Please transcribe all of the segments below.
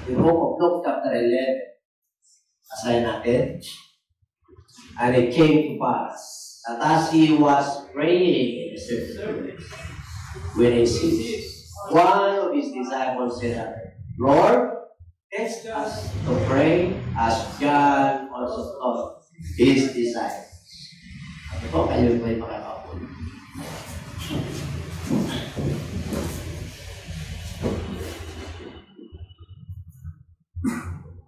Yung book of Luke chapter 11. Asahin natin. And it came to pass that as he was praying in the service, when he ceased, one of his disciples said, Lord, teach us to pray as John also taught his disciples. Ito po, kayo po yung makakapun.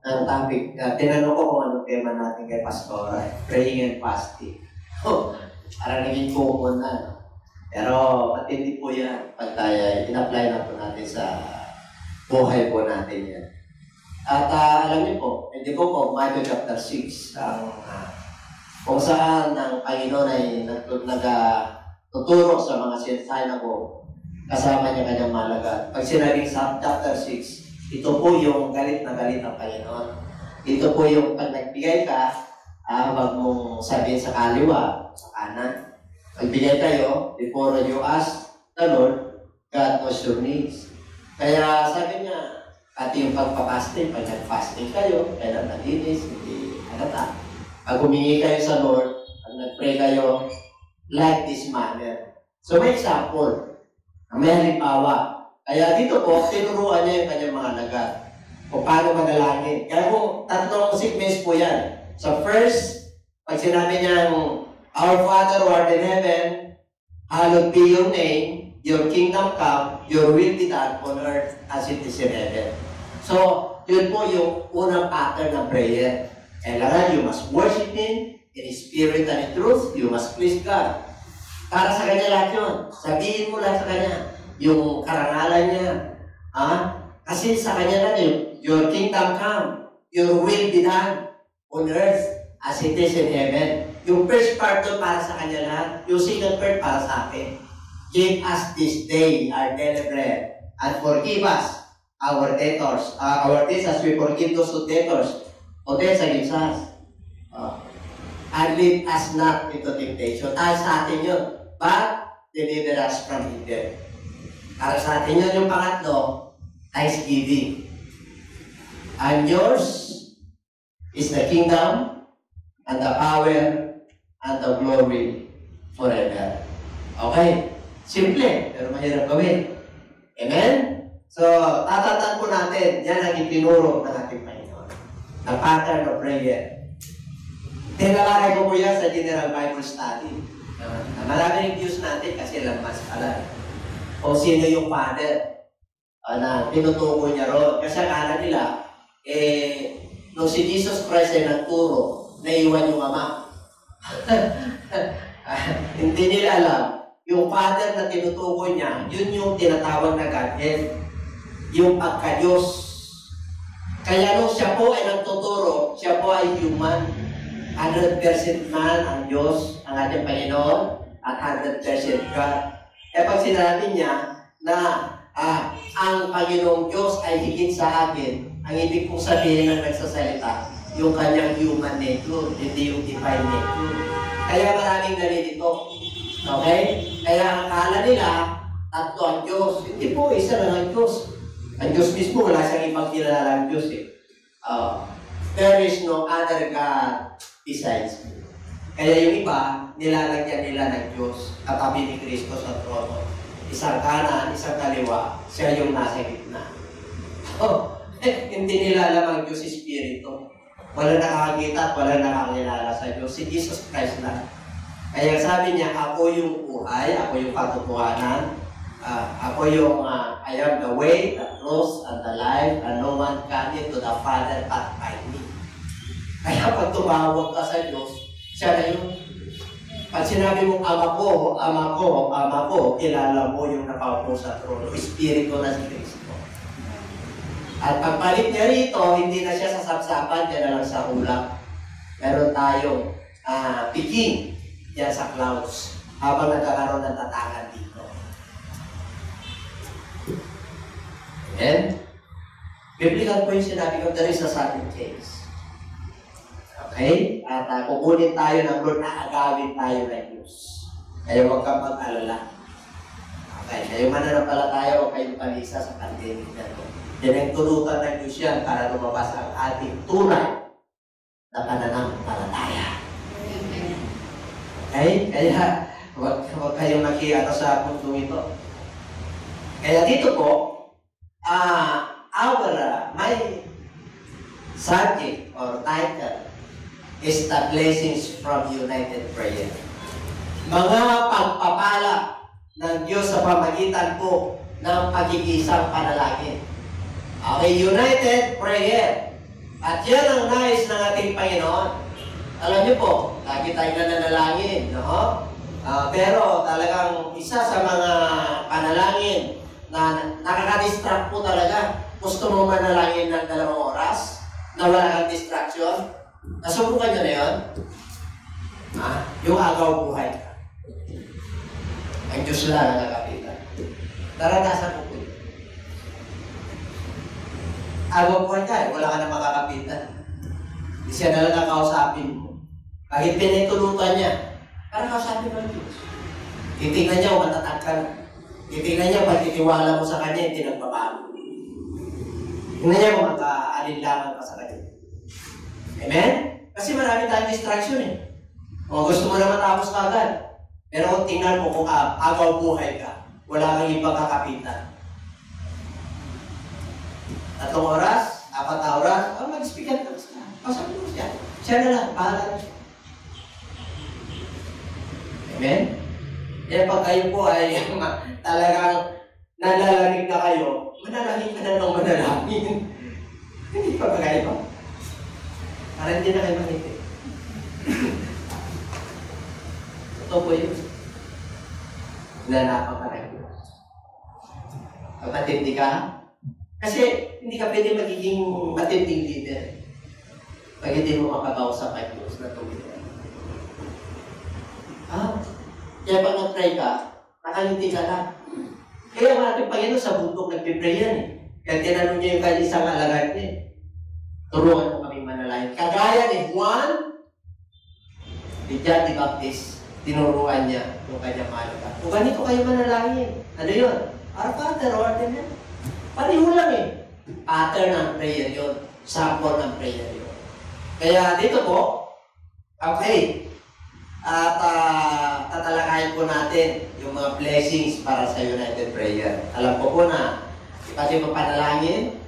Ang topic, tinanong ko kung anong tema natin kay Pastor, praying and fasting. Para naging common na. No? Pero matindi po yan pag tayo in-apply na po natin sa buhay po natin yan. At alam niyo po, hindi po po, Matthew chapter 6, kung saan ang Panginoon ay nagtuturo sa mga sinasabi kasama niya kanyang malagat. Pag sinabing sa chapter 6, ito po yung galit na galit ng Panginoon. Ito po yung pag nagbigay ka, wag mong sabihin sa kaliwa, sa kanan. Magbigay kayo, before you ask the Lord, God knows your needs. Kaya sabi niya, pati yung pagpapasting, pag nag-fasting kayo, kailan malinis, hindi halata. Pag humingi kayo sa Lord, pag nag-pray kayo, like this manner. So may example, may halimbawa. Kaya dito po, tinuruan niya yung kanyang mga lagat kung paano manalangin. Kaya kung tatlong segments po yan. So first, pag sinabi niyang, Our Father who art in heaven, hallowed be your name, your kingdom come, your will be done on earth as it is in heaven. So, yun po yung unang pattern ng prayer. Kailangan you must worship Him in spirit and in truth. You must please God. Para sa Kanya lahat yun. Sabihin mo lahat sa Kanya. Yung karangalan niya. Kasi sa Kanya lang your kingdom come, your will be done on earth as it is in heaven. Yung first part doon para sa Kanya lahat. Yung second part para sa akin. Give us this day our daily bread and forgive us our debtors. Our debts as we forgive those who debtors. O debts against us. And lead us not into temptation. Sa atin yun. But deliver us from evil. Para sa atin yun yung pangatlo, thanksgiving. And yours is the kingdom and the power and the glory forever. Okay? Simple, pero mahirap gawin. Amen? So, tatandaan po natin, yan ang itinuro ng ating Panginoon. The pattern of prayer. Tinalakay ko po yan sa General Bible Study. Maraming views natin kasi lampas pala. O sino yung father na tinutukoy niya ron. Kasi akala nila, nung si Jesus Christ ay nagturo, naiwan yung ama. Hindi nila alam. Yung father na tinutukoy niya, yun yung tinatawag na Godhead. Yung pagka-Diyos. Kaya nung siya po ay nagtuturo, siya po ay human. 100% man ang Diyos, ang ating Panginoon, at 100% God. Pag sinabi niya na ang Panginoong Diyos ay higit sa akin, ang ibig kong sabihin ng nagsasalita, yung kanyang human nature, hindi yung divine nature. Kaya maraming nalilito. Okay? Kaya ang akala nila, tatlo ang Diyos. Hindi po, isa lang ang Diyos. Ang Diyos mismo, wala siyang ibang kilala ang Diyos. There is no other God besides me. Kaya yung iba, nilalagyan nila ng Diyos katabi ni Kristo sa trono. Isang kanan, isang kaliwa, siya yung nasa gitna. Hindi nila alam ang Diyos Espiritu. Wala nakakakita at wala nakakilala sa Diyos. Si Jesus Christ lang. Kaya sabi niya, ako yung buhay, ako yung katotohanan, ako yung, I am the way, the truth, and the life, and no one can get to the Father but by me. Kaya pag tumawag ka sa Diyos, siya na yun. Pag sinabi mong ama ko, ama ko, ama ko, kilala mo yung nakaupo sa trono, Espiritu na si Kristo. At pagpalit niya rito, hindi na siya sa sapsapan, diyan na lang sa ulap. Meron tayong piking yan sa clouds habang nagkakaroon ng tatangan dito. Amen? Biblical po yung sinabi ko, there is a certain case. Okay? At kukunin tayo ng Lord na agawin tayo ng Diyos. Kaya huwag kang mag-alala. Okay? Kaya mananampalataya, huwag kayong palisa sa pandemic na ito. Pinagtulutan ng Diyos yan para lumabas ang ating tunay na pananampalataya. Okay? Kaya, huwag kayong nakiano sa puntong ito. Kaya dito po, my subject or title is the blessings from United Prayer. Mga pagpapala ng Diyos sa pamagitan po ng pag-iisang panalangin. Okay, United Prayer. At yan ang nais ng ating Panginoon. Alam niyo po, lagi tayong nananalangin, no? Pero talagang isa sa mga panalangin na nakaka-distract po talaga. Gusto mo manalangin ng 2 oras na wala kang distraction? Nasubukan nyo na yun? Yung agaw buhay ka. Ang Diyos lang ang nakapitan. Naranasan ko po yun. Agaw buhay ka, wala ka na makakapitan. Hindi siya na lang nakausapin mo. Kahit pinitulutan niya, para kausapin mo ang Diyos. Titignan niya kung matatag ka na. Titignan niya pag titiwala mo sa Kanya, hindi nagbabago. Tingnan niya kung magka-alinlangan ka sa Kanya. Amen? Kasi marami tayong distraction eh. Kung gusto mo na matapos ka agad. Pero kung tingnan mo kung agaw buhay ka, wala kang ibang kakapitan. 3 oras, 4 na oras, mag-speaker ka. Pasok mo siya. Siya na lang, bahala na siya. Amen? Kaya pag kayo po ay talagang nalalamig na kayo, manalangin ka na ng manalangin. Hindi pa ba kayo? Para hindi na kayo manitip. Ito po yun. Nanapan ka na yun. Pag matindi ka, kasi hindi ka pwede magiging matinding leader pag hindi mo makakausap kay Diyos na tumulong. Kaya pag nag-pray ka, nakaliti ka lang. Kaya ang ating Panginoon sa bundok nagpipray yan eh. Kaya tinanong niya yung kanya isang alagad niya. Turuan mo kaming manalangin. Kagaya ni Juan, ni John the Baptist, tinuruan niya yung kanyang alagad. Kung ganito kayo manalangin, ano yun? Our Father, order niya. Pariho lang eh. Pattern ng prayer yun. Sample ng prayer yun. Kaya dito po, okay. At tatalakayin po natin yung mga blessings para sa United Prayer. Alam ko po na pati mo panalangin,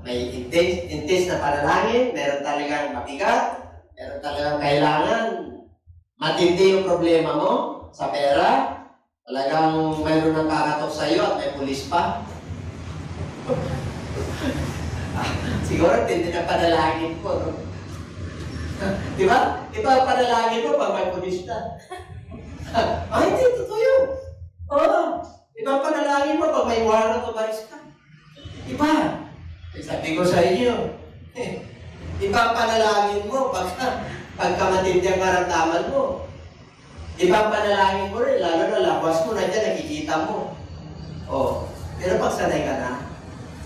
may intense na panalangin, meron talagang mabigat, meron talagang kailangan matindi yung problema mo sa pera, talagang mayroon ng kakatok sa iyo at may pulis pa. Siguro tindi na panalangin po, no? Di ba? Ito panalangin mo pag may pulis na. Hindi, totoo yun. Oo. Iba panalangin mo pag may warrant o baris ka. Iba. Sabi ko sa inyo, iba panalangin mo pagka matindi ang karamdaman mo. Iba panalangin mo rin, lalo na labas mo, nandiyan nakikita mo. Oh. Pero pag sanay ka na,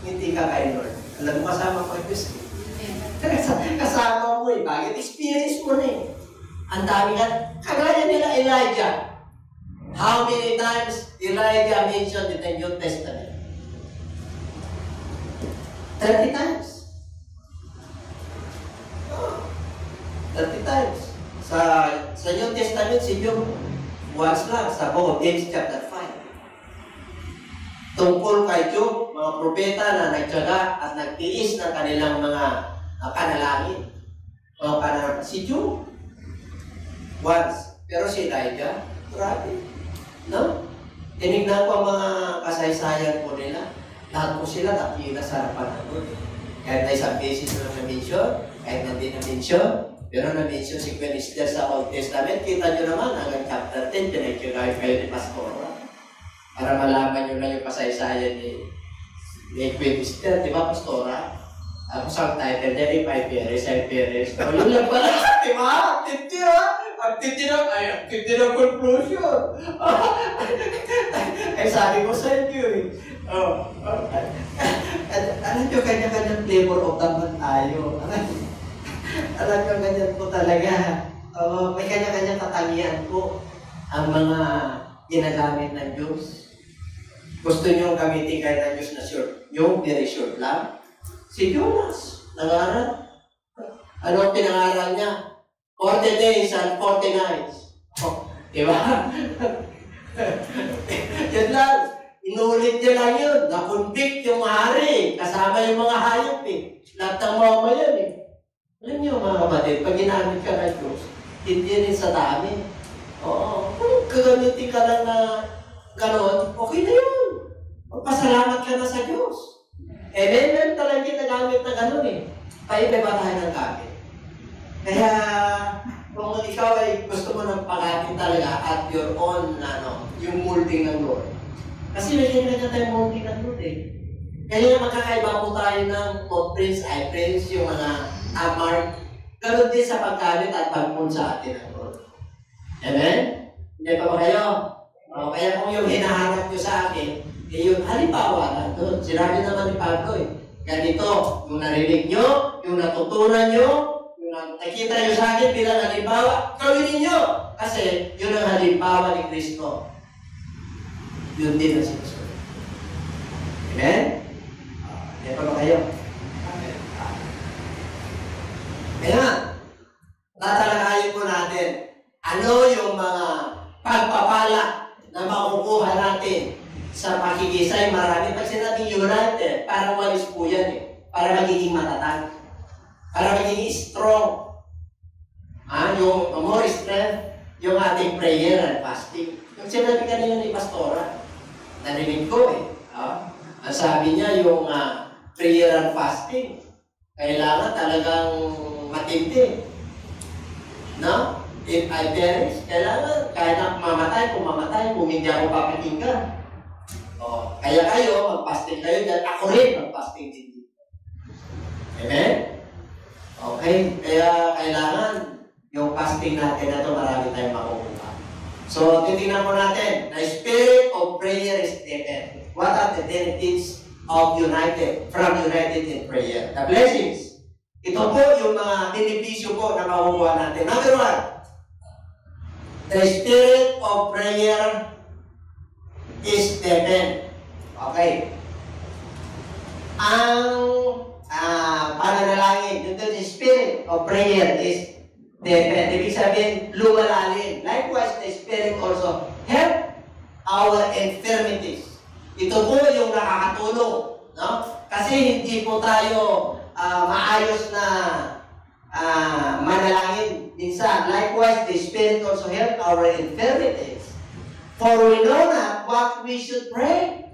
hindi ka kay Lord. Alam mo, kasama ko yung Diyos. Kasama mo eh. Bakit? Experience mo na eh. Ang dami nga. Kagaya nila Elijah. How many times Elijah mentioned in the New Testament? 30 times. 30 times. Sa New Testament, si Job once lang sa book of James chapter 5. Tungkol kay Job, mga propeta na nagtyaga at nagtiis ng kanilang mga panalangin. Mga panalangin. Si Job, once. Pero si Elijah, grabe. No? Tinignan ko ang mga kasaysayan po nila. Lahat po sila nakikita sa harapan ng Lord. Kahit na isang beses na na-mention, kahit na hindi na-mention, pero na-mention si Queen Esther sa Old Testament. Kita nyo naman, hanggang chapter 10, pinagkagay kayo ni Pastora. Para malaman nyo na yung kasaysayan ni Queen Esther, di ba, Pastora? Tapos ang title niya, if I perish, I perish. Yun lang pala, di ba? Titi ha? Ang titi ng conclusion. Ay, sabi ko sa inyo eh. Alam nyo, kanya-kanyang flavor of the month tayo. Alam nyo, ganyan po talaga. May kanya-kanyang katangian po ang mga ginagamit ng Diyos. Gusto nyo gamitin kayo ng Diyos na short, yung very short lang? Si Jonas, nangaral. Ano ang pinangaral niya? 40 days and 40 nights. Oh, diba? Yan lang. Inulit niya lang yun. Na-convict yung hari. Kasama yung mga hayop eh. Lahat ng mama yan eh. Alam niyo mga kapatid, pag ginamit ka ng Diyos, hindi rin sa dami. Oo. Kung gagamitin ka lang na gano'n, okay na yun. Magpasalamat ka na sa Diyos. Meron talagang ginagamit na gano'n eh. Paiba tayo ng gamit. Kaya, kung ikaw ay gusto mo ng pagatin talaga at your own, yung molding ng Lord. Kasi may kanya tayong molding ng Lord eh. Kaya magkakaiba po tayo ng footprints, eyeprints, yung mga mark. Ganun din sa paggamit at pagpun sa atin ng Lord. Amen? Hindi pa ba kayo? Kaya kung yung hinahanap nyo sa akin, yung halimbawa lang doon. Sinabi naman ni Pablo eh. Ganito, yung narinig nyo, yung natutunan nyo, yung nakita nyo sa akin bilang halimbawa, gawin ninyo. Kasi yun ang halimbawa ni Kristo. Yun din ang sinusunod. Amen? Hindi pa ba kayo? Kaya, tatalakayin po natin ano yung mga pagpapala na makukuha natin sa pakikisay. Marami pag sinabing united, parang walis po yan eh. Para magiging matatag. Para magiging strong. Yung more strength, yung ating prayer and fasting. Yung sinabi kanina ni Pastora, narinig ko eh. Ang sabi niya yung prayer and fasting, kailangan talagang matindi. No? If I perish, kailangan, kahit na mamatay, kung hindi ako papakinggan. Kaya kayo, mag-fasting kayo dyan. Ako rin, mag-fasting din dito. Amen? Okay? Kaya kailangan yung fasting natin na ito, marami tayong makukuha. So, titingnan po natin. The spirit of prayer is given. What are the benefits of united in prayer? The blessings. Ito po yung mga benepisyo po na makukuha natin. Number 1, the spirit of prayer is given. Okay. Ang pananalangin, the spirit of prayer is given. Ibig sabihin, lumalalim. Likewise, the spirit also help our infirmities. Ito po yung nakakatulong. No? Kasi hindi po tayo maayos na manalangin minsan. Likewise, the Spirit also help our infirmities. For we know not what we should pray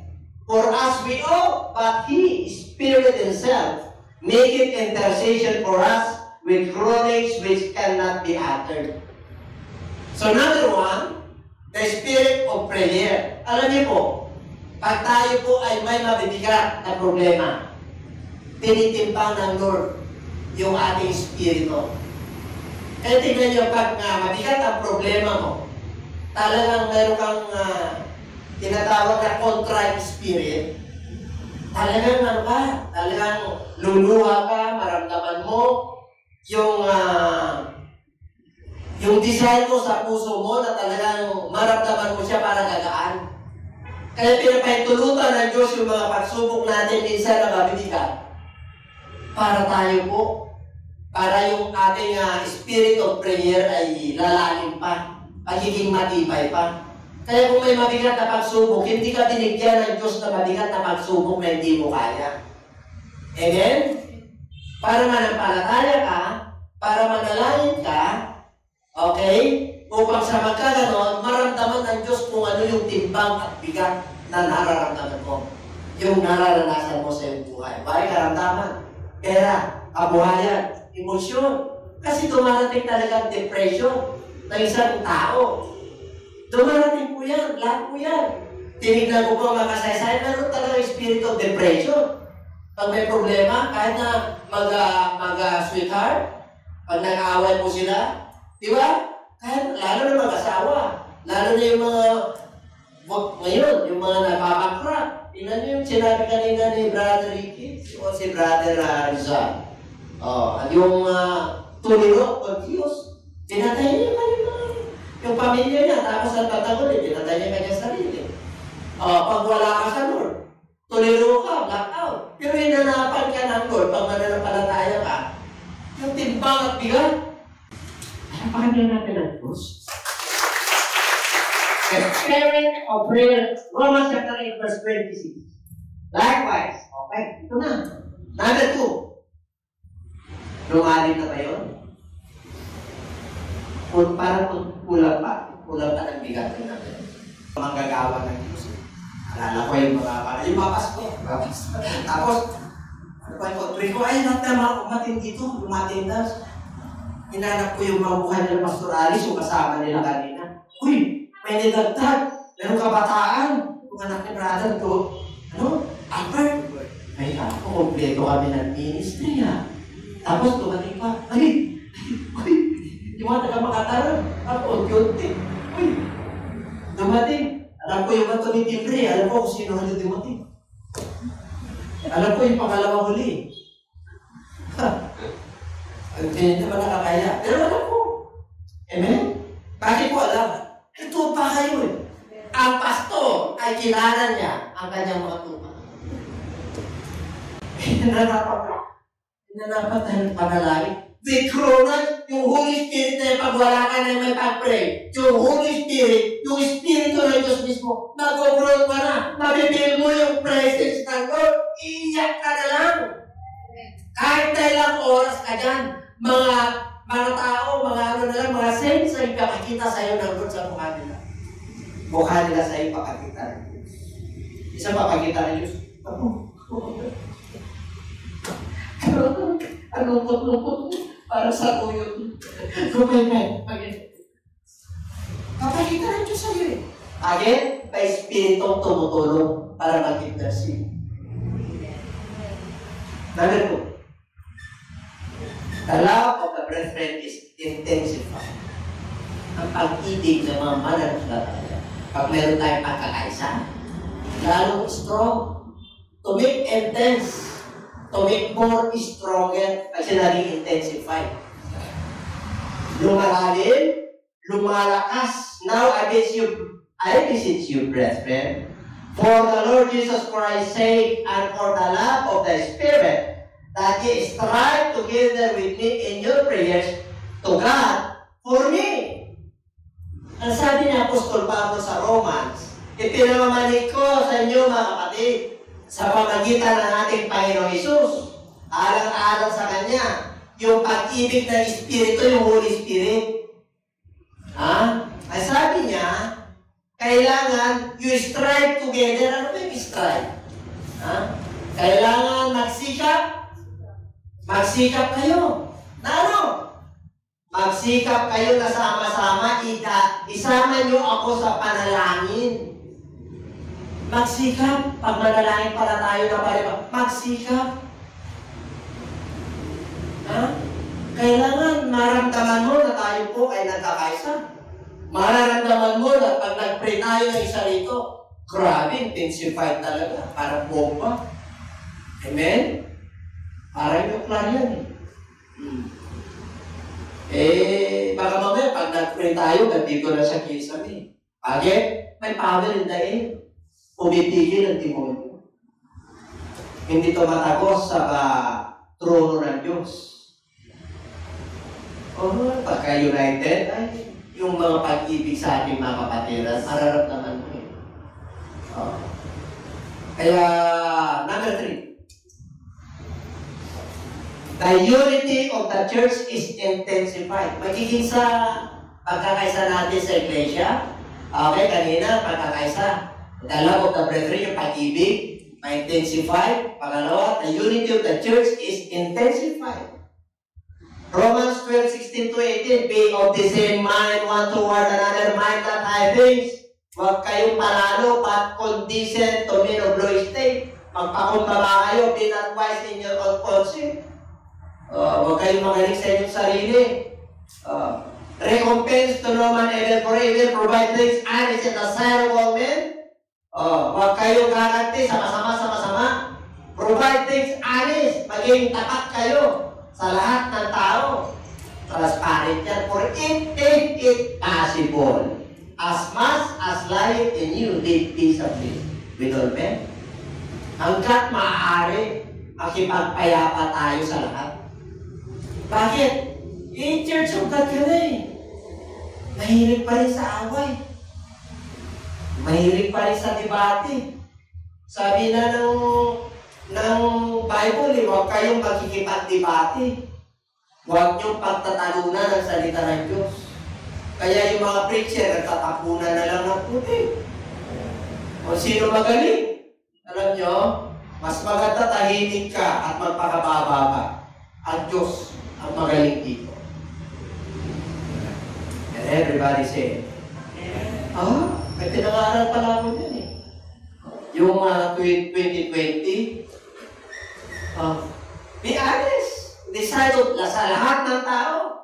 for as we ought, but He, Spirit Himself, maketh intercession for us with groanings which cannot be uttered. So number 1, the Spirit of prayer. Alam niyo po, pag tayo po ay may mabibigat na problema, tinitimpang ng Lord yung ating spirito. Kaya tingnan nyo, pag mabigat ang problema mo, talagang meron kang tinatawag na contrite spirit, talagang talagang luluha ka, maramdaman mo yung desire mo sa puso mo na talagang maramdaman mo siya para gagaan. Kaya pinapahintulutan ng Diyos yung mga pagsubok natin minsan na mabibigat. Para tayo po, para yung ating spirit of prayer ay lalalim pa, pagiging matibay pa. Kaya kung may mabigat na pagsubok, hindi ka binigyan ng Diyos na mabigat na pagsubok na hindi mo kaya. Amen? Para manampalataya ka, para manalangin ka, okay? Upang sa magkaganon, maramdaman ng Diyos kung ano yung timbang at bigat na nararamdaman mo. Yung nararanasan mo sa iyong buhay. Bakit karamdaman? Pera, kabuhayan, emosyon. Kasi dumarating talaga depression ng isang tao. Dumarating po yan, lahat po yan. Tinignan ko po mga kasaysayan, meron talaga spirit of depression. Pag may problema, kahit na mag-sweetheart, pag nag-aaway po sila, di ba? Kahit lalo na mag-asawa, lalo na yung mga ngayon, yung mga napapakrap. Tingnan niyo yung sinabi kanina ni Brother Ricky o si Brother Rizal. At yung tuliro o Diyos, tinatay niya yung pamilya niya, tapos ang tatagol, tinatay niya kanyang sarili. Pag wala ka sa Lord, tuliro ka, blackout. Pero hinanapan ka ng Lord, pag mananampalataya ka, yung timbang at bigat, pakinggan natin ang Diyos. The spirit of prayer, Romans chapter 8, verse 26. Likewise, okay, ito na. Number 2. Lumalim na ba yun? Kung parang kulang pa ng bigat ng natin. Manggagawa ng Diyos. Alala ko yung mga Pasko. Tapos, ano ba yung pag-pray ko, ay, lahat na mga kumatin dito, lumatindas. Hinanap ko yung mga buhay nila Pastor Alice, yung kasama nila kanina. Uy, may nidagdag. Merong kabataan. Yung anak ni brother to, Albert. Ay, ako, kompleto kami ng ministry, ha. Tapos, dumating pa. Ay, yung mga taga-makataran. Ako, unti-unti. Uy, dumating. Alam ko yung bato ni Timbre. Alam ko kung sino hali dumating. Alam ko yung pangalawang huli. Hindi naman nakakaya. Pero alam ko. Amen? Bakit ko alam? Ito pa kayo eh. Ang pastor ay kilala niya ang kanyang mga tupa. Hinanapan tayo ng panalangin. With Christ, yung Holy Spirit na pag wala ka na may pag-pray, yung Holy Spirit, yung Espiritu ng Diyos mismo, mag-grow ka na, mabibigil mo yung presence ng Lord, iiyak ka na lang. Kahit na ilang oras ka dyan, mga tao, mga saints ay pakakita sa'yo ng Lord sa mukha nila. Mukha nila sa'yo pakakita ng Diyos. Isang pakakita ng Diyos. Lupot para sa uyot. Kumay. Kapakita ng Diyos sa'yo eh. Again, may Espiritong tumutulong para mag-intercede. Number 2. The love of the brethren is intensified. Ang pag-ibig ng mga mananampalataya. Pag meron tayong pagkakaisa, lalong strong. To make intense. To make more stronger. Kasi naging intensified. Lumalalim, lumalakas. Now I beseech you, brethren, for the Lord Jesus Christ's sake and for the love of the Spirit, that ye strive together with me in your prayers to God for me. Ang sabi ni Apostol Pablo sa Romans, ipinamamanig ko sa inyo mga kapatid, sa pamagitan ng ating Panginoong Hesus, alang-alang sa Kanya, yung pag-ibig ng Espiritu, yung Holy Spirit. Ang sabi niya, kailangan you strive together. Ano ba yung strive? Kailangan magsikap kayo. Na ano? Magsikap kayo na sama-sama, isama nyo ako sa panalangin. Magsikap. Pag manalangin pala tayo na pala, magsikap. Kailangan maramdaman mo na tayo po ay nagkakaisa. Mararamdaman mo na pag nag-pray tayo ng isa rito, grabe, intensified talaga. Parang bomba. Amen? Parang nuclear yan baka mamaya pag nag-pray tayo, nandito na sa kisame. Bakit? May power in the air. Pumipigil ang demonyo. Hindi tumatagos sa trono ng Diyos. Pagka-united, yung mga pag-ibig sa ating mga kapatiran, mararamdaman mo yun. Kaya, number 3. The unity of the church is intensified. Magiging sa pagkakaisa natin sa iglesia. Okay, kanina, pagkakaisa. The love of the brethren, yung pag-ibig, ma-intensify. Pangalawa, the unity of the church is intensified. Romans 12:16-18, be of the same mind one toward another, mind not high things. Huwag kayong palalo, but condescend to men of low estate. Magpakumbaba kayo, be not wise in your own conceit. Huwag kayong magaling sa inyong sarili. Recompense to no man ever for evil, provide things honest in the sight of all men. Huwag kayong gaganti sa masama. Provide things honest, maging tapat kayo sa lahat ng tao. Transparent yan. For it possible. As much as lieth in you, live peaceably with all men. Hanggat maaari, makipagpayapa tayo sa lahat. Bakit? Church of God ka na eh. Mahilig pa rin sa away. Mahilig pa rin sa debate. Sabi na ng Bible, huwag kayong magkikipag-debate. Huwag niyong pagtatalunan ng salita ng Diyos. Kaya yung mga preacher, nagtatapunan na lang ng puti. O sino magaling? Alam niyo, mas maganda tahimik ka at magpakababa ka. Ang Diyos ang magaling dito. And everybody say, may pinangaral pala ako dyan eh. Yung 2020, be honest. Decided na sa lahat ng tao.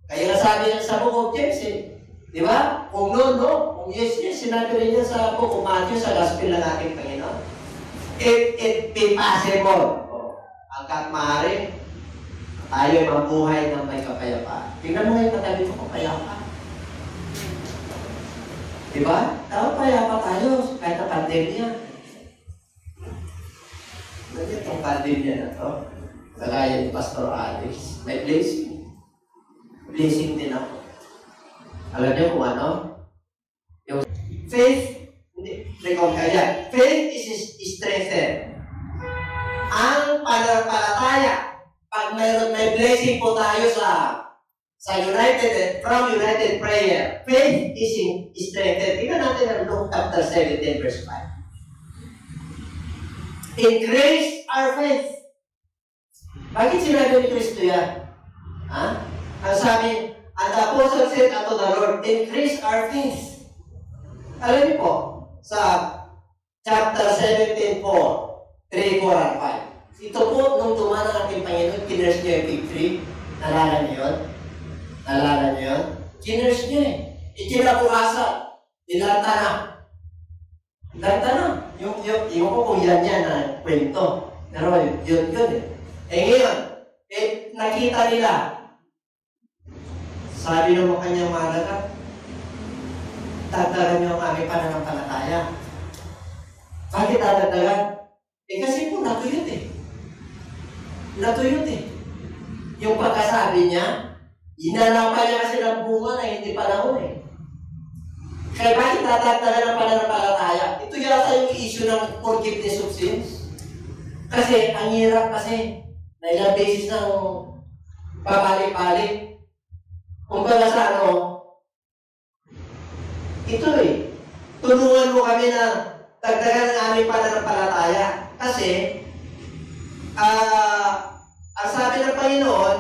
Kaya sabi niya sa Book of James eh. Di ba? Kung no, no. Kung yes, yes. Sinabi rin niya sa Book of Matthew sa Gospel ng ating Panginoon. If it be possible, hanggat maaari, tayo ay mabuhay ng may kapayapaan. Tingnan mo ngayon katabi ko kapayapa. Di ba? Dapat payapa tayo kahit na pandemya. Bakit itong pandemya na to? Kagaya ni Pastor Alex, may blessing. Blessing din ako. Alam niyo kung ano? Yung faith, faith is strengthened. Ang pananampalataya, pag may blessing po tayo sa from United Prayer, faith is strengthened. Tingnan natin ang Luke chapter 17, verse 5. Increase our faith. Bakit sinabi ni Kristo yan? Ang sabi, and the apostle said unto the Lord, increase our faith. Alam niyo po, sa chapter 17, 4, 3, 4, and 5. Ito po, nung dumaan ang ating Panginoon, kinurse niya yung fig tree. Nalala niyo yun? Nalala niyo yun? Kinurse niya eh. Ikinabukasan. Ilanta na. Ilanta na. Yung ko kung yan na kwento. Pero yun eh. Ngayon, nakita nila. Sabi ng kanyang malaga, dagdagan niyo ang aming pananampalataya. Bakit dadagdagan? Kasi po natuyot eh. Natuyot eh. Yung pagkasabi niya, inanapan niya kasi ng bunga na hindi panahon eh. Kaya bakit dadagdagan ang pananampalataya? Ito yata yung issue ng forgiveness of sins. Kasi, ang hirap kasi, na ilang beses nang babalik-balik. Kung pala sa ito eh, tulungan mo kami na dagdagan ng aming pananampalataya. Kasi, ang sabi ng Panginoon,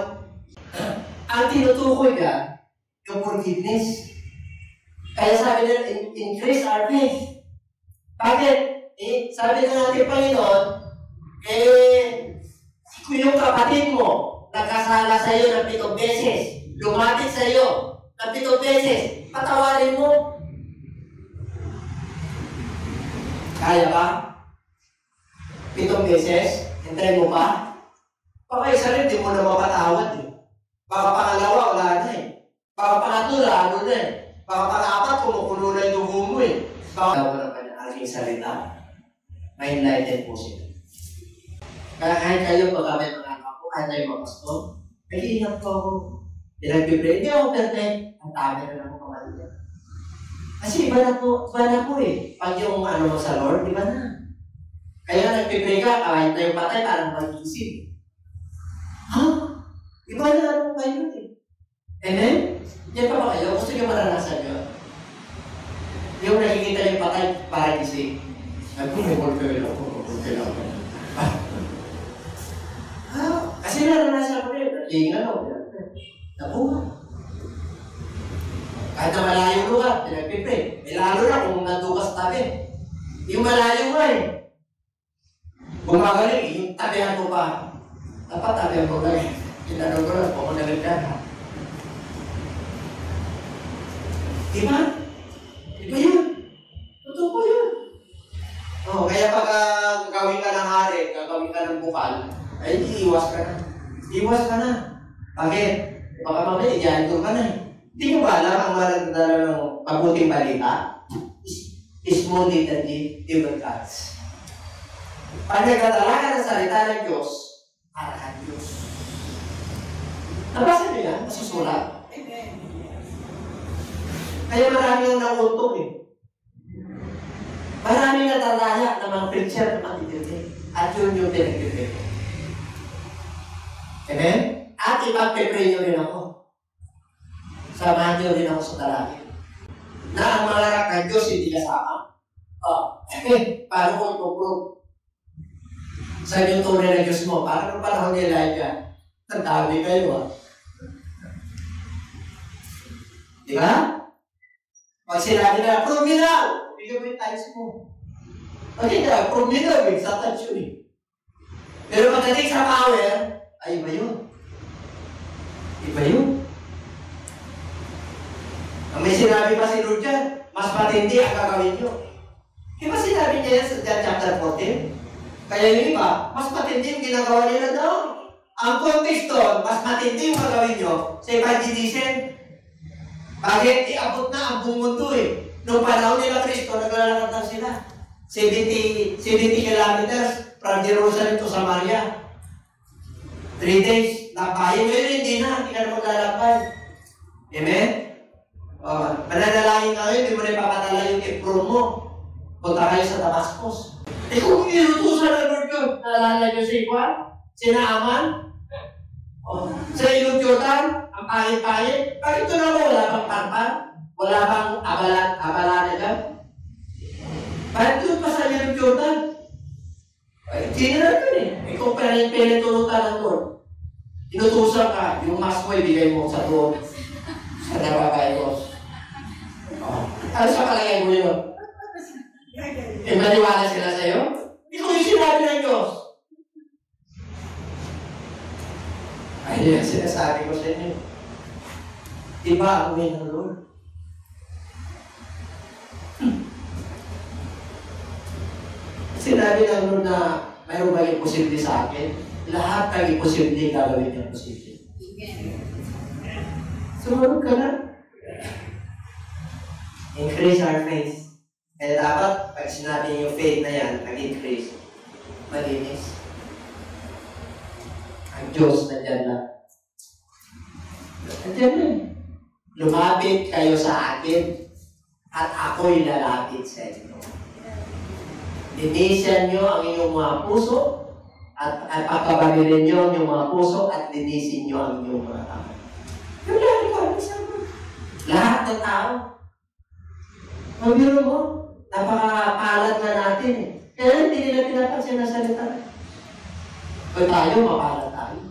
ang tinutukoy ka, yung forgiveness. Kaya sabi nila, increase our faith. Bakit? Sabi ng ating Panginoon, kung yung kapatid mo, nagkasala sa iyo ng 7 beses, lumapit sa iyo ng 7 beses, patawarin mo. Kaya ba? 7 beses? Hintayin mo pa? Baka isa rin, di mo na mapatawad eh. Baka pangalawa, wala na eh. Baka pangatlo, lalo na eh. Baka pang-apat, kumukulo na yung dugo mo eh. Baka mo naman ang aking salita, may enlightened po siya. Kaya kahit kayo pag may mga anak ko, kahit kayo mga pastor, nag-iingat ko ako. Pinag-pray, hindi ako perfect. Ang tabi na lang ako kamalita. Kasi iba na po eh. Pag yung sa Lord, iba na. Kaya nag-pray ka, kahit na yung patay, parang mag-isip. Iba na kayo eh. Amen? Yan pa ba kayo? Gusto nyo maranasan nyo? Yung nakikita yung patay, parang isip. Nag-pumukul kayo lang. Kasi naranasan ko rin. Natingan ako. Nabuha. Kahit na malayong lugar, pinagpipray. Lalo na kung nandukas tabi. Yung malayong nga eh. Gumagaling, yung tabihan ko pa. Dapat tabihan ko lang. Tinanong ko lang, kung nagagdan. Diba? Diba yun? Totoo po yun. Kaya pag gagawin ka ng hari, gagawin ka ng bukal, ay iiwas ka na. Iwas ka na. Bakit? Baka mamaya, i-anchor ka na eh. Hindi nyo ba alam ang maradala ng mabuting balita? Small little evil gods. Pag nagdadala ka ng salita ng Diyos, para ka Diyos. Nabasa nyo yan? Nasusulat? Kaya marami yung nauntog eh. Marami natalaya ng mga preacher na matitindi. At yun yung pinag-ibig. Amen? At ipag-pray nyo rin ako. Samahan nyo rin ako sa dalangin. Na ang mga larak ng Diyos hindi kasama. Paano kung ito-prove? Sa yung tunay ng Diyos mo, parang ang panahon ni Elijah, ang dami kayo Di ba? Pag sinabi na, prove me now! Bigyan mo yung times mo. Pag hindi, prove me now, sa touch yun eh. Pero pagdating sa power, ay iba yun. Iba yun. Ang may sinabi pa si Lord dyan, mas matindi ang gagawin nyo. Di ba sinabi niya yan sa John chapter 14? Kaya yung iba, mas matindi yung ginagawa nila doon. Ang context doon, mas matindi yung gagawin nyo sa evangelism. Bakit? Iabot na ang buong mundo eh. Noong panahon nila Kristo, naglalakad lang sila. 70 kilometers from Jerusalem to Samaria. 3 days. Lakbayin mo yun, hindi na na maglalakbay. Amen? Mananalangin kayo, hindi mo na ipapatala yung Ephron mo. Punta kayo sa Damascus. Kung inutusan ng Lord yun, naalala nyo si Juan? Si Naaman? Sa ilog Jordan? Ang pahit-pahit? Bakit ito naman wala bang parpan? Wala bang abalana dyan? Bakit yun pa sa ilog Jordan? Sinira yun eh. Ikaw pinitulutan ng Lord. Inutusan ka, yung mask mo ibigay mo sa doon. Sa nababay-os. Ano sa palagay mo yun? Maniwala sila sa'yo? Ito yung sinabi ng Diyos. Ay, yan sinasabi ko sa inyo. Diba ang way ng Lord? Sinabi ng Lord na mayroon ba imposible sa akin? Lahat ng imposible gagawin niya posible. Sumunod ka na. Increase our faith. Kaya dapat, pag sinabi yung faith na yan, nag-increase, malinis. Ang Diyos, nandyan lang. Nandyan lang. Lumapit kayo sa akin, at ako'y lalapit sa inyo. Linisan nyo ang inyong mga puso, at pagkabalirin nyo ang inyong mga puso, at linisin nyo ang inyong mga tao. Yung lahat ko, lahat ng tao. Mabiro mo, napakapalat na natin eh. Kaya hindi nila pinapansin na salita. Kaya tayo, mapalat tayo.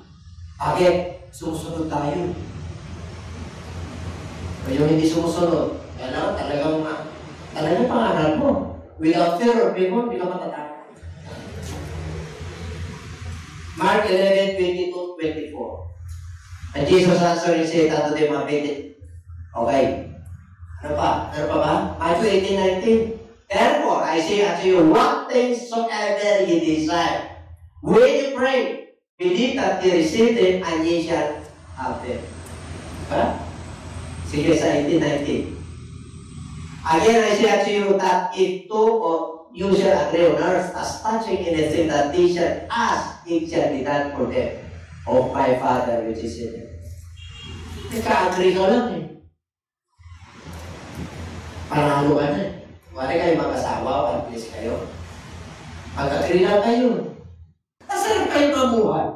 Bakit? Sumusunod tayo. Kaya yung hindi sumusunod, kaya talagang pangaral mo. Without fear of people, hindi ka matatakot. Mark 11:22-24. And Jesus answered and said unto them, okay. Ano pa ba? Matthew 18:19. Therefore, I say unto you, what things soever ye desire, when you pray, believe that ye receive them, and ye shall have them. Diba? Sige sa 18:19. Again, I say unto you that if two of you shall agree on earth as touching anything that they shall ask, it shall be done for them of my Father which is in heaven. Nagka-agree ka lang eh. Panalo ka na. Wala kayo mag-asawa, one-place kayo. Mag-agree lang kayo. Masarap kayo mabuhay.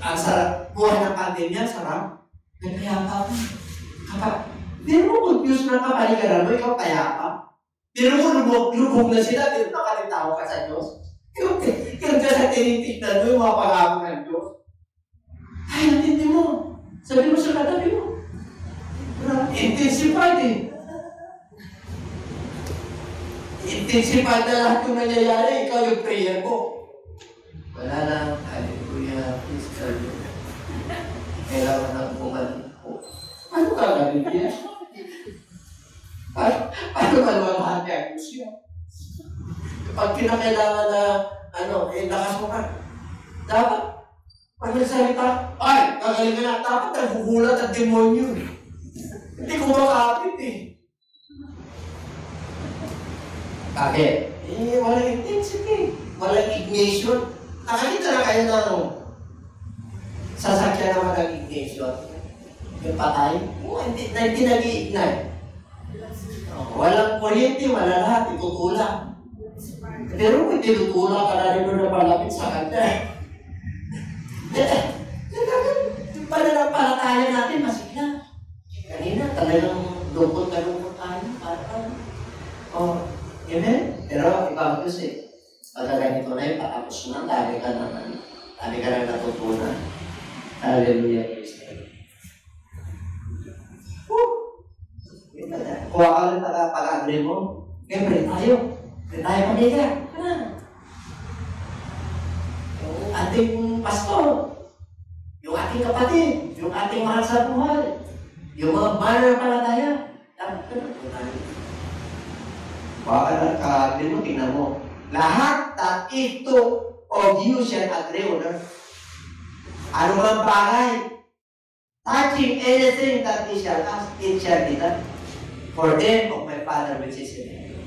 Ang sarap. Buhay ng pandemya, sarap. Nagpayapa ka. Kapag, hindi mo confused na kapaligaran mo, ikaw payapa. Pero mo lubog na sila, pero nakalitaw ka sa Diyos. Ikaw ka sa tinitignan mo yung mga pangako ng Diyos. Ay, natindi mo. Sabi mo sa katabi mo. Intensified eh. Intensified na lahat yung nangyayari, ikaw yung prayer mo. Wala lang, hallelujah, please tell you. Kailangan na bumalik po. Ano ka galing yan? Paano ka naman niya? Kapag kinakailangan na, lakas mo ka. Dapat, pag nagsalita, ay, gagaling ka na, dapat naghuhulat at demonyo. Hindi ko makakapit eh. Bakit? Eh, walang intensity. Walang ignition. Nakakita na kayo ng sasakyan na walang ignition. Yung patay. Hindi nag-i-ignite. Walang kuryente, wala lahat. Itutulak. Pero kung tinutulak ka na rin doon na palapit sa kanya. Yung pananampalataya natin, masigla. Kanina, talagang lungkot tayo. Oh, amen? Pero ibang Diyos eh. Pagka ganito na yun, patapos na, dami ka na natutunan. Hallelujah. Kuha ka lang pag-agree mo. Okay, pray tayo. Pray tayo pamilya. Yung ating pastor, yung ating kapatid, yung ating mahal sa buhay, yung mga mananampalataya. Dapat ka na. Kuha ka lang pag-agree mo, tingnan mo. Lahat that ito of you shall agree on earth. Ano mang bagay, touching anything that he shall ask, it shall be done. For them of my Father which is in heaven.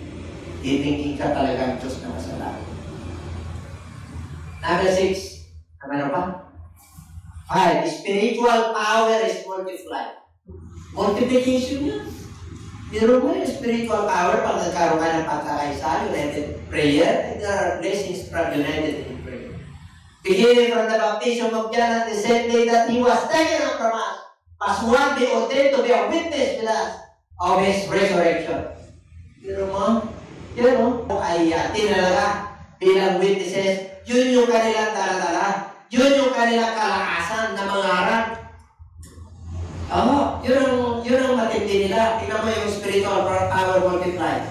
Titingin ka talagang Diyos na masalanan. Number 6. Ano pa? 5. Spiritual power is multiplied. Multiplication yan. Pero mo yung spiritual power pag nagkaroon ka ng pagkakaisa, united prayer, and there are blessings from united in prayer. Beginning from the baptism of John on the same day that he was taken up from us, as one be ordained to be a witness with us of his resurrection. Pero mo, yun o, ay tinalaga bilang witnesses, yun yung kanilang dala-dala, yun yung kanilang kalakasan na mangarap. Yun ang matindi nila. Tingnan mo yung spiritual power multiplied.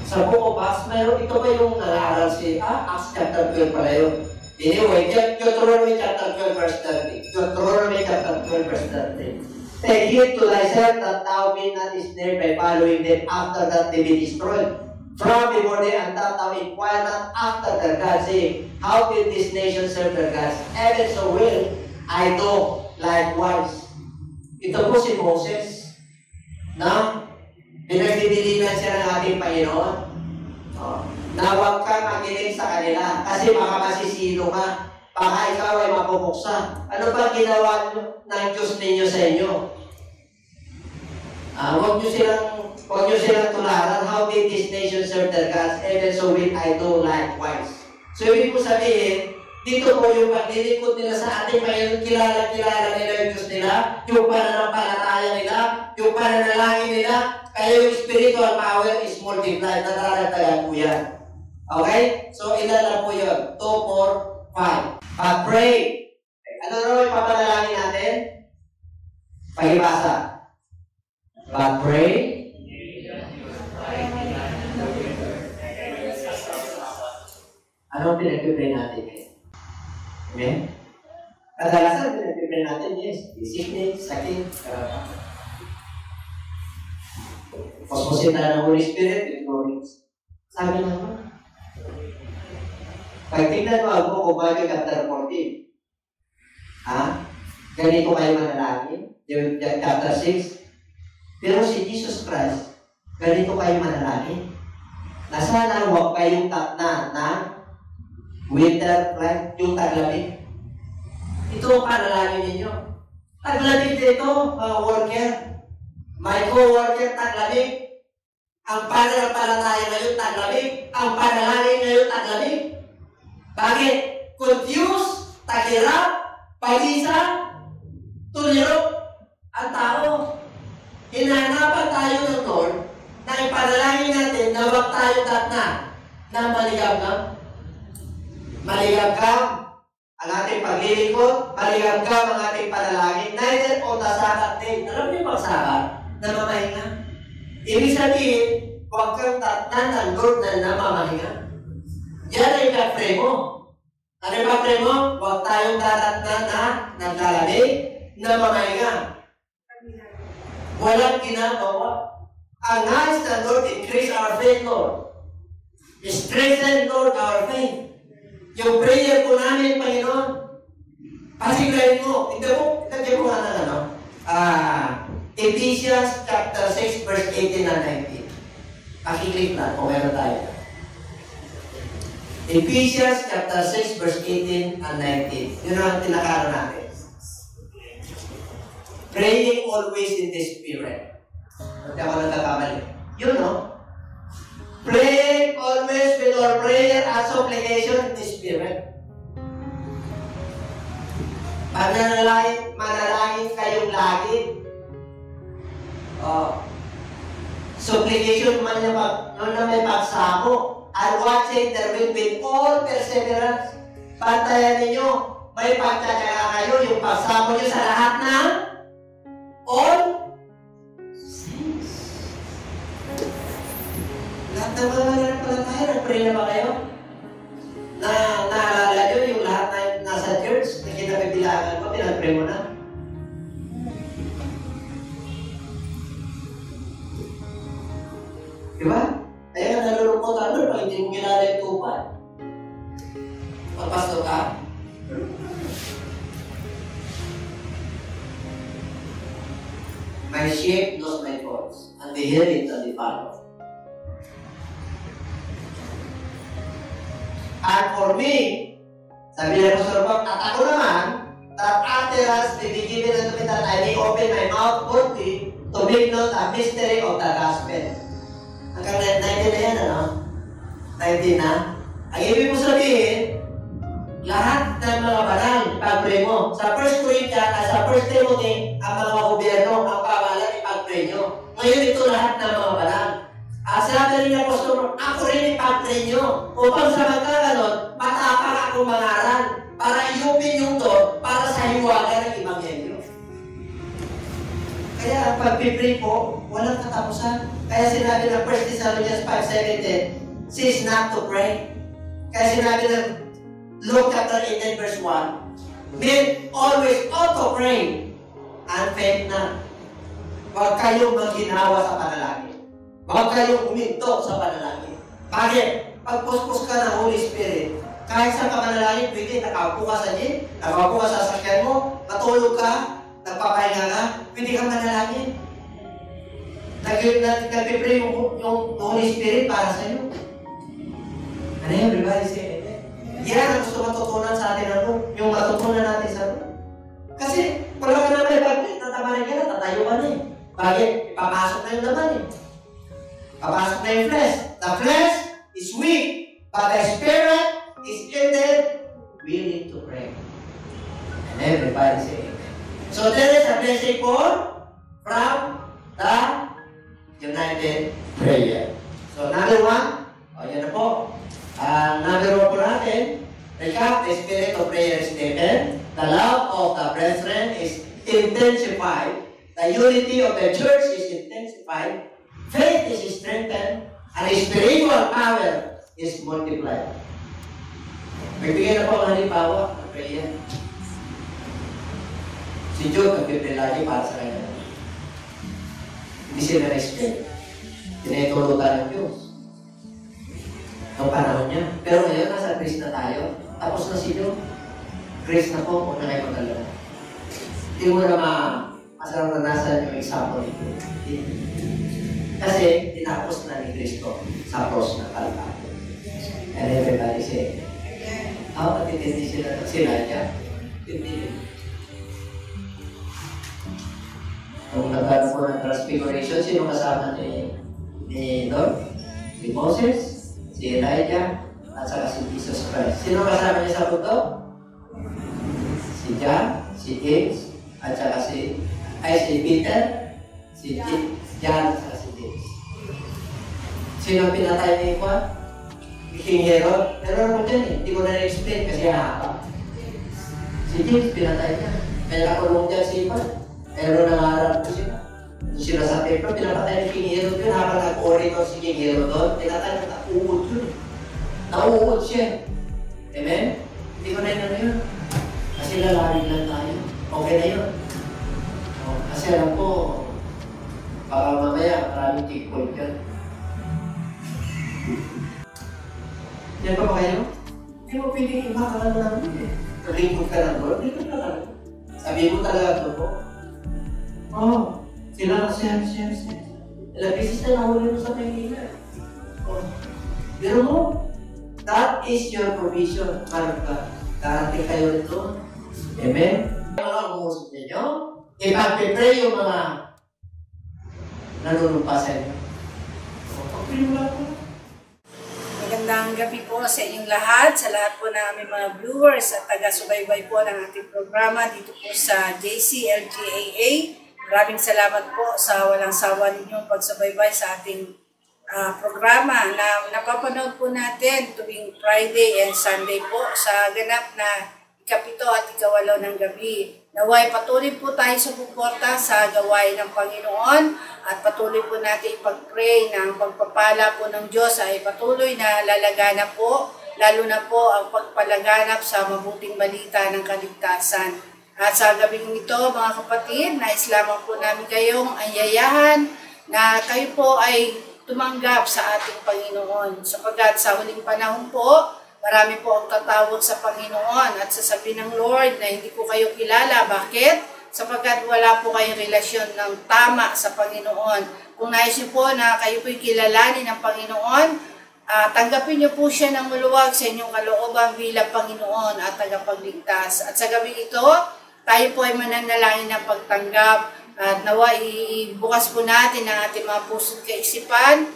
Sa book of Acts, mayroon ito ba yung nag-aaral si Acts chapter 12 pala yun. Anyway, Deuteronomy chapter 12 verse 30. Deuteronomy chapter 12 verse 30. Take heed to thyself that thou be not snared by following them after that they be destroyed. From before them and that thou inquire not after their gods, saying, how did this nation serve their gods? Even so will I do likewise. Ito po si Moses na pinagdidiligan siya ng ating Panginoon. Na huwag kang makinig sa kanila kasi baka masisino ka. Baka ikaw ay mapupuksa. Ano ba ginawa ng Diyos ninyo sa inyo? Huwag nyo silang tularan. How did this nation serve their gods? Even so will I do likewise. So ibig po sabihin, dito po yung paglilingkod nila sa ating Panginoon, kilala nila yung Diyos nila, yung pananampalataya nila, yung pananalangin nila, kaya yung spiritual power is multiplied, nadaragdagan po yan. Okay? So, ilan lang po yun? 2, 4, 5. But pray. Ano na yung papanalangin natin? Pagibasa. But pray. Anong pinag-pray natin? Amen? Kadalasan, pinag-pray natin, yes. Sickness, sakit, posposin tayo ng Holy Spirit with glories. Sabi naman, pag tingnan mo ako kung bakit chapter 14, ganito kayo manalangin, yung chapter 6, pero si Jesus Christ, ganito kayo manalangin, na sana huwag kayong tatna na winter flight, yung taglamig. Ito ang panalangin ninyo. Taglamig dito, mga worker. May co-worker, taglamig. Ang pananampalataya ngayon, taglamig. Ang panalangin ngayon, taglamig. Bakit? Confused, taghirap, pag-isa, tulirok ang tao. Hinahanapan tayo ng Lord na ipanalangin natin na huwag tayo tatna na maligam. Maligam ang ating paglilingkod, maligam ang ating panalangin, neither on the Sabbath day. Alam niyo ba Sabbath? Na mamahinga. Ibig sabihin, huwag kang tatnan ng Lord na namamahinga. Yan ay ipag-pray mo. Ano ipag-pray mo? Huwag tayong tatatnan na naglalamig, namamahinga. Walang ginagawa. Ang nais ng Lord, increase our faith, Lord. Strengthen, Lord, our faith. Yung prayer po namin, Panginoon, pasiglayin mo. Hindi mo nga na Ephesians chapter 6, verse 18 and 19. Pakiclick na kung meron tayo. Ephesians chapter 6, verse 18 and 19. Yun ang tinakaro natin. Praying always in the Spirit. Hindi ako nagkakamali. Yun, no? Praying always with all prayer and supplication in the Spirit. Manalangin kayong lagi. Supplication man na may pagsamo. And watching their will with all perseverance. Pantayan ninyo, may pagtatyaga kayo, yung pagsamo nyo sa lahat ng all things. Lahat ng mga nanampalataya, nag-pray na ba kayo? Naalala nyo yung lahat na nasa church, na kinabibilangan mo, pinag-pray mo na? Diba? Kaya nalulungkot ano, pag hindi mo kilala yung tupad. Magpastor ka? My sheep knows my voice, and they hear it and they follow. And for me, sabi na po sa Lord, at ako naman, that utterance may be given unto me that I may open my mouth boldly to make known the mystery of the gospel. Hanggang 19 na yan, ano? 19 na. Ang ibig mo sabihin, lahat ng mga banal, ipag-pray mo. Sa 1 Corinthians at sa 1 Timothy, ang mga gobyerno, ang pamahalaan, ipag-pray nyo. Ngayon ito lahat ng mga banal. Sinabi rin niya, Pastor, ako rin ipag-pray nyo. Upang sa magkaganon, matapang akong mangaral para iupin yung to para sa hiwaga ng Ebanghelyo. Kaya ang pag-pray po, walang katapusan. Kaya sinabi ng 1 Thessalonians 5:17, cease not to pray. Kaya sinabi ng Luke chapter 18 verse 1, men always ought to pray and faint not. Huwag kayong maghinawa sa panalangin. Huwag kayong huminto sa panalangin. Bakit? Pag puspos ka ng Holy Spirit, kahit sa panalangin, pwede nakaupo ka sa gym, nakaupo ka sa sakyan mo, matulog ka, nagpapahinga ka, pwede kang manalangin. Nag-pray yung Holy Spirit para sa iyo. Ano yun? Everybody say amen. Yan ang gusto matutunan sa atin yung matutunan natin sa Lord. Kasi wala ka naman ipag-pray, tatamanin ka na, tatayo ka na eh. Bakit? Ipapasok na yung laman eh. Papasok na yung flesh. The flesh is weak, but the Spirit is indeed willing to pray. And everybody say amen. So there is a blessing from the united prayer. So number 1, yan na po. Number 1 po natin, recap, the spirit of prayer is taken. The love of the brethren is intensified. The unity of the church is intensified. Faith is strengthened. And spiritual power is multiplied. Magbigay na po ang halimbawa ng prayer. Si Jude, nagpipray lagi para sa kanya. Hindi sila respect. Tinetulutan ng Diyos. Ang panahon niya. Pero ngayon, nasa Grace na tayo. Tapos na si Jude. Grace na po, huwag na kayo magdala. Hindi mo na masaranasan yung example nito. Kasi, tinapos na ni Cristo sa cross ng Kalbaryo. And everybody say, matitindi sila. Sila niya. Tindi. Nung nagkaroon po ng transfiguration, sino kasama ni Lord? Si Moses, si Elijah, at saka si Jesus Christ. Sino kasama niya sa bundok? Si John, si James, at saka si Peter, si John, at saka si James. Sino pinatay ni Juan? King Herod? Pero ano dyan eh, hindi ko na na-explain kasi hahaba. Si James pinatay niya. Kaya nakulong dyan si Juan. Pero nangarap ko sila. Sila sa paper, pinapatay ni King Herod yun. Habang nag-orator si King Herod doon, pinatay na nauud yun. Nauud siya. Amen? Hindi ko na yun yun. Kasi lalaring lang tayo. Okay na yun. Kasi alam ko, baka mamaya maraming checkpoint yan. Yan pa ba kayo? Hindi mo pwedeng imakalan mo namin eh. Kalingkod ka ng Lord, dito ka lang. Sabihin mo talaga ito po. Sila kasi, ilang beses na nahuli mo sa Maynila. Oh. Pero mo, that is your provision. Karating kayo ito. Amen? Mga umusap ninyo, ipag-pray yung mga nanunumpa sa inyo. Magandang gabi po sa inyong lahat, sa lahat po ng aming mga viewers at taga-subaybay po ng ating programa dito po sa JCLGAA. Maraming salamat po sa walang sawa ninyong pagsubaybay sa ating programa na napapanood po natin tuwing Friday and Sunday po sa ganap na ikapito at ikawalo ng gabi. Naway patuloy po tayo sa suporta sa gawain ng Panginoon at patuloy po natin ipag-pray na ang pagpapala po ng Diyos ay patuloy na lalaganap po, lalo na po ang pagpalaganap sa mabuting balita ng kaligtasan. At sa gabing ito, mga kapatid, nais lamang po namin kayong anyayahan na kayo po ay tumanggap sa ating Panginoon. Sapagkat sa huling panahon po, marami po ang tatawag sa Panginoon at sasabihin ng Lord na hindi ko kayo kilala. Bakit? Sapagkat wala po kayong relasyon ng tama sa Panginoon. Kung nais niyo po na kayo po'y kilalanin ng Panginoon, tanggapin niyo po siya ng maluwag sa inyong kalooban bilang Panginoon at tagapagligtas. At sa gabi ito, tayo po ay mananalangin ng pagtanggap at nawa ibukas po natin ang ating mga puso't kaisipan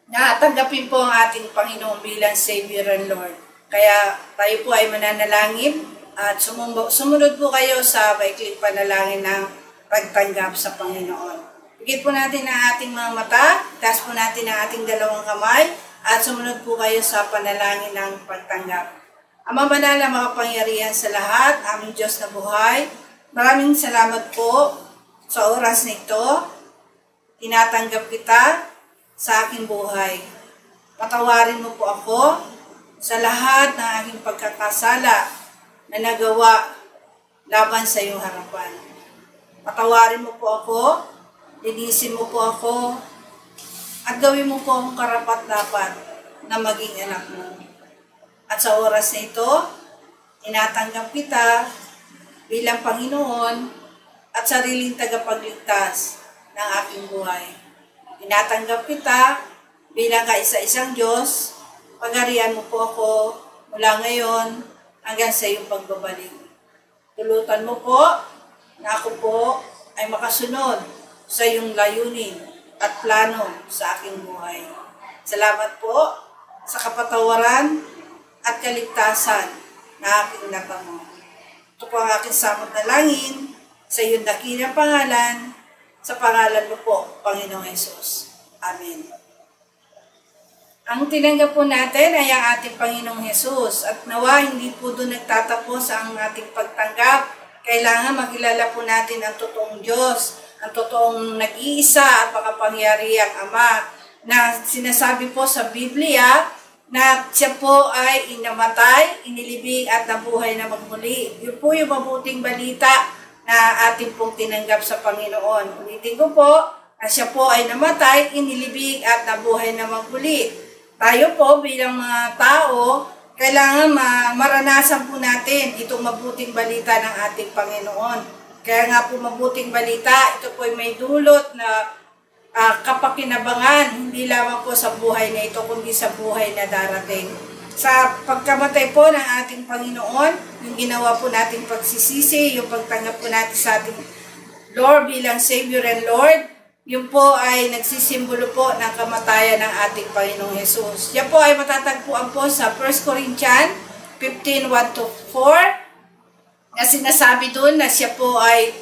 na tanggapin po ang ating Panginoon bilang Savior and Lord. Kaya tayo po ay mananalangin at sumunod po kayo sa maikling panalangin ng pagtanggap sa Panginoon. Bigyan po natin ang ating mga mata, taas po natin ang ating dalawang kamay, at sumunod po kayo sa panalangin ng pagtanggap. Ama banal na makapangyarihan sa lahat, aming Diyos na buhay, maraming salamat po sa oras na ito. Tinatanggap kita sa aking buhay. Patawarin mo po ako sa lahat ng aking pagkakasala na nagawa laban sa iyong harapan. Patawarin mo po ako, linisin mo po ako, at gawin mo po akong karapat-dapat na maging anak mo. At sa oras na ito, tinatanggap kita bilang Panginoon at sariling tagapagligtas ng aking buhay. Tinatanggap kita bilang kaisa-isang Diyos. Pagharian mo po ako mula ngayon hanggang sa iyong pagbabalik. Tulutan mo po na ako po ay makasunod sa iyong layunin at plano sa aking buhay. Salamat po sa kapatawaran at kaligtasan na aking natamo. Ito po ang aking samot na langin sa iyong dakilang pangalan, sa pangalan mo po, Panginoong Hesus. Amen. Ang tinanggap po natin ay ang ating Panginoong Hesus at nawa hindi po doon nagtatapos ang ating pagtanggap. Kailangan makilala po natin ang totoong Diyos, ang totoong nag-iisa at makapangyarihang Ama na sinasabi po sa Biblia na siya po ay inamatay, inilibing at nabuhay na magmuli. Yun po yung mabuting balita na ating pong tinanggap sa Panginoon. Ulitin ko po na siya po ay namatay, inilibing at nabuhay na magmuli. Tayo po bilang mga tao, kailangan maranasan po natin itong mabuting balita ng ating Panginoon. Kaya nga po mabuting balita, ito po ay may dulot na kapakinabangan, hindi lamang po sa buhay na ito, kundi sa buhay na darating. Sa pagkamatay po ng ating Panginoon, yung ginawa po nating pagsisisi, yung pagtanggap po natin sa ating Lord bilang Savior and Lord, yun po ay nagsisimbolo po ng kamatayan ng ating Panginoong Hesus. Yan po ay matatagpuan po sa 1 Corinthians 15:1-4, na sinasabi doon na siya po ay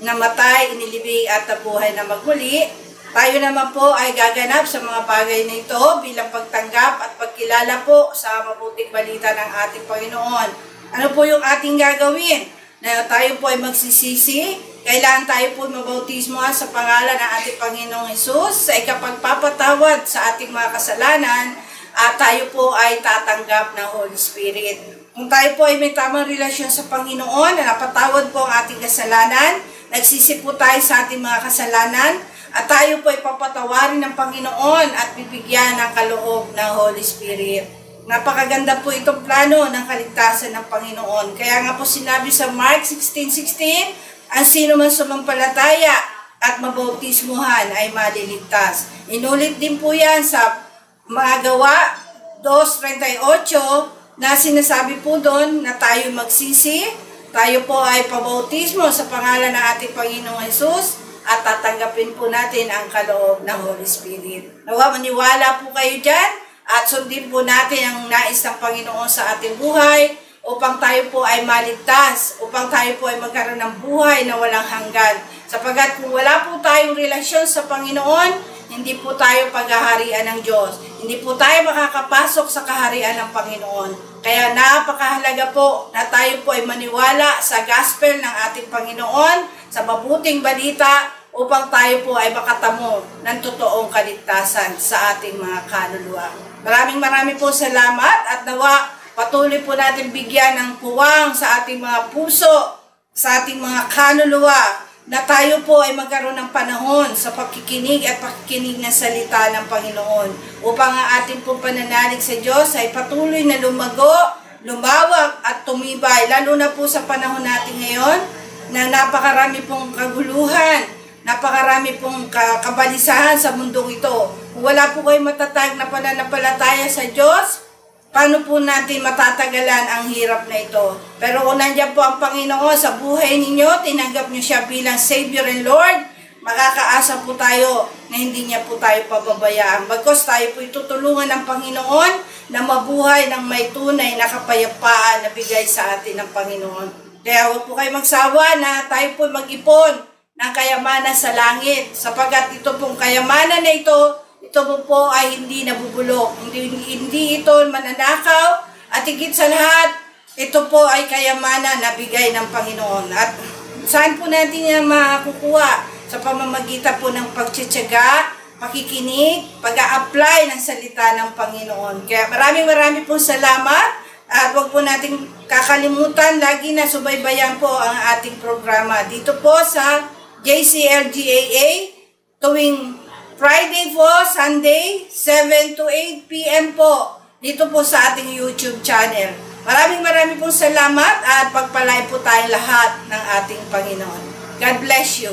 namatay, inilibing at nabuhay na magmuli. Tayo naman po ay gaganap sa mga bagay na ito bilang pagtanggap at pagkilala po sa mabuting balita ng ating Panginoon. Ano po yung ating gagawin? Na tayo po ay magsisisi, kailangan tayo po mabautismo sa pangalan ng ating Panginoong Hesus sa ikapagpapatawad sa ating mga kasalanan at tayo po ay tatanggap ng Holy Spirit. Kung tayo po ay may tamang relasyon sa Panginoon na napatawad po ang ating kasalanan, nagsisi po tayo sa ating mga kasalanan, at tayo po ay papatawarin ng Panginoon at bibigyan ng kaloob ng Holy Spirit. Napakaganda po itong plano ng kaligtasan ng Panginoon. Kaya nga po sinabi sa Mark 16:16, ang sino man sumampalataya at mabautismuhan ay maliligtas. Inulit din po yan sa mga Gawa 2:38 na sinasabi po doon na tayo magsisi, tayo po ay pabautismo sa pangalan ng ating Panginoong Hesus at tatanggapin po natin ang kaloob ng Holy Spirit. Nawa maniwala po kayo dyan at sundin po natin ang nais ng Panginoon sa ating buhay upang tayo po ay maligtas, upang tayo po ay magkaroon ng buhay na walang hanggan. Sapagkat kung wala po tayong relasyon sa Panginoon, hindi po tayo paghaharian ng Diyos. Hindi po tayo makakapasok sa kaharian ng Panginoon. Kaya napakahalaga po na tayo po ay maniwala sa gospel ng ating Panginoon, sa mabuting balita, upang tayo po ay makatamo ng totoong kaligtasan sa ating mga kaluluwa. Maraming po salamat at nawa patuloy po natin bigyan ng puwang sa ating mga puso, sa ating mga kaluluwa, na tayo po ay magkaroon ng panahon sa pakikinig at pakikinig ng salita ng Panginoon upang ang ating pong pananalig sa Diyos ay patuloy na lumago, lumawak at tumibay, lalo na po sa panahon natin ngayon na napakarami pong kaguluhan, napakarami pong kabalisahan sa mundong ito. Kung wala po kayo matatag na pananampalataya sa Diyos, paano po natin matatagalan ang hirap na ito? Pero kung nandiyan po ang Panginoon sa buhay ninyo, tinanggap nyo siya bilang Savior and Lord, makakaasa po tayo na hindi niya po tayo pababayaan. Bagkus tayo po itutulungan ng Panginoon na mabuhay ng may tunay na kapayapaan na bigay sa atin ng Panginoon. Kaya huwag po kayo magsawa na tayo po mag-ipon ng kayamanan sa langit. Sapagkat ito pong kayamanan na ito po ay hindi nabubulok, hindi ito mananakaw, at higit sa lahat, ito po ay kayamanan na bigay ng Panginoon. At saan po natin yan makukuha? Sa pamamagitan po ng pagtsatsaga, pakikinig, pag-a-apply ng salita ng Panginoon. Kaya maraming po salamat at huwag po natin kakalimutan, lagi na subaybayan po ang ating programa dito po sa JCLGAA tuwing Friday po, Sunday, 7 to 8 p.m. po, dito po sa ating YouTube channel. Maraming pong salamat at pagpalain po tayong lahat ng ating Panginoon. God bless you.